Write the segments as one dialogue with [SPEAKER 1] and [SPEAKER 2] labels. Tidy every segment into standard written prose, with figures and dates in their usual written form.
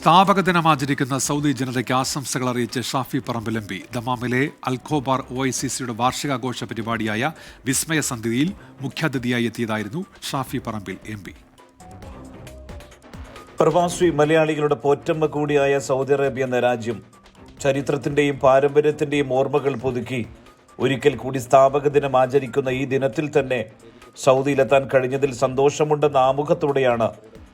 [SPEAKER 1] സ്ഥാപക ദിനം ആചരിക്കുന്ന സൗദി ജനതയ്ക്ക് ആശംസകൾ അറിയിച്ച് Shafi Parambil M P. ദമാമിലെ Al Khobar OICCയുടെ വാർഷികാഘോഷ പരിപാടിയായ വിസ്മയ സന്ധ്യയിൽ മുഖ്യാതിഥിയായി എത്തിയതായിരുന്നു ഷാഫി പറമ്പിൽ എം പി.
[SPEAKER 2] പ്രവാസി മലയാളികളുടെ പോറ്റമ്മ കൂടിയായ സൗദി അറേബ്യ എന്ന രാജ്യം ചരിത്രത്തിന്റെയും പാരമ്പര്യത്തിന്റെയും ഓർമ്മകൾ പുതുക്കി ഒരിക്കൽ കൂടി സ്ഥാപക ദിനം ആചരിക്കുന്ന ഈ ദിനത്തിൽ തന്നെ സൗദിയിലെത്താൻ കഴിഞ്ഞതിൽ സന്തോഷമുണ്ടെന്ന ആമുഖത്തോടെയാണ്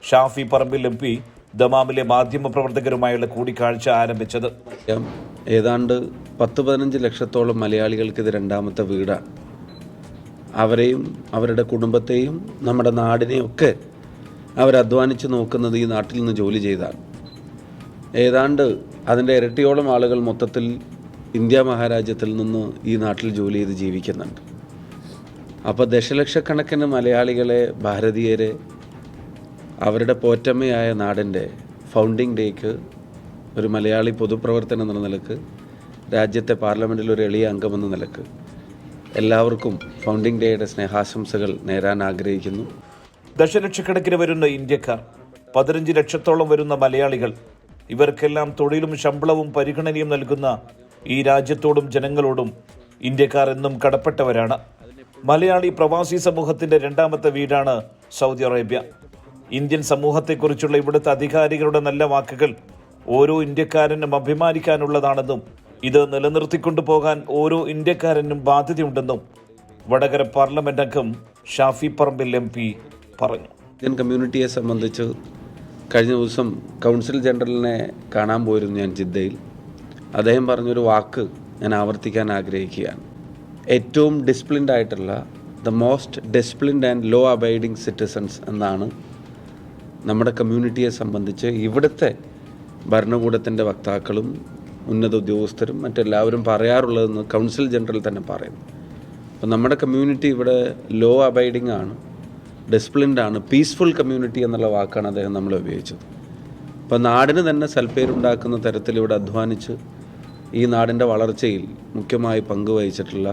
[SPEAKER 2] ഷാഫി പറമ്പിൽ എം പി ദമാമിലെ മാധ്യമപ്രവർത്തകരുമായുള്ള കൂടിക്കാഴ്ച ആരംഭിച്ചത്.
[SPEAKER 3] ഏതാണ്ട് 10-15 ലക്ഷത്തോളം മലയാളികൾക്ക് ഇത് രണ്ടാമത്തെ വീടാണ്. അവരെയും അവരുടെ കുടുംബത്തെയും നമ്മുടെ നാടിനെയൊക്കെ അവരധ്വാനിച്ച് നോക്കുന്നത് ഈ നാട്ടിൽ നിന്ന് ജോലി ചെയ്താണ്. ഏതാണ്ട് അതിൻ്റെ ഇരട്ടിയോളം ആളുകൾ മൊത്തത്തിൽ ഇന്ത്യ മഹാരാജ്യത്തിൽ നിന്ന് ഈ നാട്ടിൽ ജോലി ചെയ്ത് ജീവിക്കുന്നുണ്ട്. അപ്പോൾ ദശലക്ഷക്കണക്കിന് മലയാളികളെ, ഭാരതീയരെ അവരുടെ പോറ്റമ്മയായ നാടിൻ്റെ ഫൗണ്ടിങ് ഡേക്ക് ഒരു മലയാളി പൊതുപ്രവർത്തനം എന്ന നിലക്ക്, രാജ്യത്തെ പാർലമെൻറ്റിൽ ഒരു എളിയ അംഗമെന്ന നിലക്ക് എല്ലാവർക്കും ഫൗണ്ടിങ് ഡേയുടെ സ്നേഹാശംസകൾ നേരാൻ ആഗ്രഹിക്കുന്നു.
[SPEAKER 2] ദശലക്ഷക്കണക്കിന് വരുന്ന ഇന്ത്യക്കാർ, 15 ലക്ഷത്തോളം വരുന്ന മലയാളികൾ, ഇവർക്കെല്ലാം തൊഴിലും ശമ്പളവും പരിഗണനയും നൽകുന്ന ഈ രാജ്യത്തോടും ജനങ്ങളോടും ഇന്ത്യക്കാർ എന്നും കടപ്പെട്ടവരാണ്. മലയാളി പ്രവാസി സമൂഹത്തിൻ്റെ രണ്ടാമത്തെ വീടാണ് സൗദി അറേബ്യ. ഇന്ത്യൻ സമൂഹത്തെക്കുറിച്ചുള്ള ഇവിടുത്തെ അധികാരികളുടെ നല്ല വാക്കുകൾ ഓരോ ഇന്ത്യക്കാരനും അഭിമാനിക്കാനുള്ളതാണെന്നും ഇത് നിലനിർത്തിക്കൊണ്ടു പോകാൻ ഓരോ ഇന്ത്യക്കാരനും ബാധ്യതയുണ്ടെന്നും വടകര പാർലമെന്റ് അംഗം ഷാഫി പറമ്പിൽ എം പി പറഞ്ഞു.
[SPEAKER 3] ഇന്ത്യൻ കമ്മ്യൂണിറ്റിയെ സംബന്ധിച്ച് കഴിഞ്ഞ ദിവസം കൗൺസിൽ ജനറലിനെ കാണാൻ പോയിരുന്നു ഞാൻ ജിദ്ദയിൽ. അദ്ദേഹം പറഞ്ഞൊരു വാക്ക് ഞാൻ ആവർത്തിക്കാൻ ആഗ്രഹിക്കുകയാണ്. ഏറ്റവും ഡിസിപ്ലിൻഡ് ആയിട്ടുള്ള the most disciplined and law abiding citizens എന്നാണ് നമ്മുടെ കമ്മ്യൂണിറ്റിയെ സംബന്ധിച്ച് ഇവിടുത്തെ ഭരണകൂടത്തിൻ്റെ വക്താക്കളും ഉന്നത ഉദ്യോഗസ്ഥരും മറ്റെല്ലാവരും പറയാറുള്ളതെന്ന് കൗൺസിൽ ജനറൽ തന്നെ പറയുന്നു. അപ്പോൾ നമ്മുടെ കമ്മ്യൂണിറ്റി ഇവിടെ ലോ അബൈഡിങ് ആണ്, ഡിസിപ്ലിൻഡ് ആണ്, പീസ്ഫുൾ കമ്മ്യൂണിറ്റി എന്നുള്ള വാക്കാണ് അദ്ദേഹം നമ്മൾ ഉപയോഗിച്ചത്. അപ്പോൾ നാടിന് തന്നെ സൽപ്പേരുണ്ടാക്കുന്ന തരത്തിൽ ഇവിടെ അധ്വാനിച്ച് ഈ നാടിൻ്റെ വളർച്ചയിൽ മുഖ്യമായി പങ്കുവഹിച്ചിട്ടുള്ള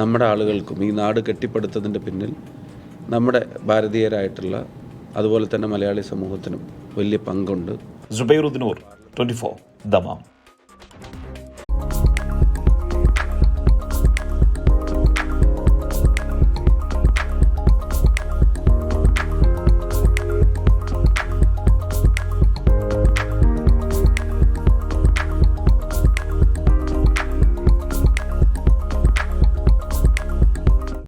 [SPEAKER 3] നമ്മുടെ ആളുകൾക്കും ഈ നാട് കെട്ടിപ്പടുത്തതിൻ്റെ പിന്നിൽ നമ്മുടെ ഭാരതീയരായിട്ടുള്ള അതുപോലെ തന്നെ മലയാളി സമൂഹത്തിനും വലിയ പങ്കുണ്ട്.
[SPEAKER 2] സുബൈറുദ്ദീൻ 24 ദമാം.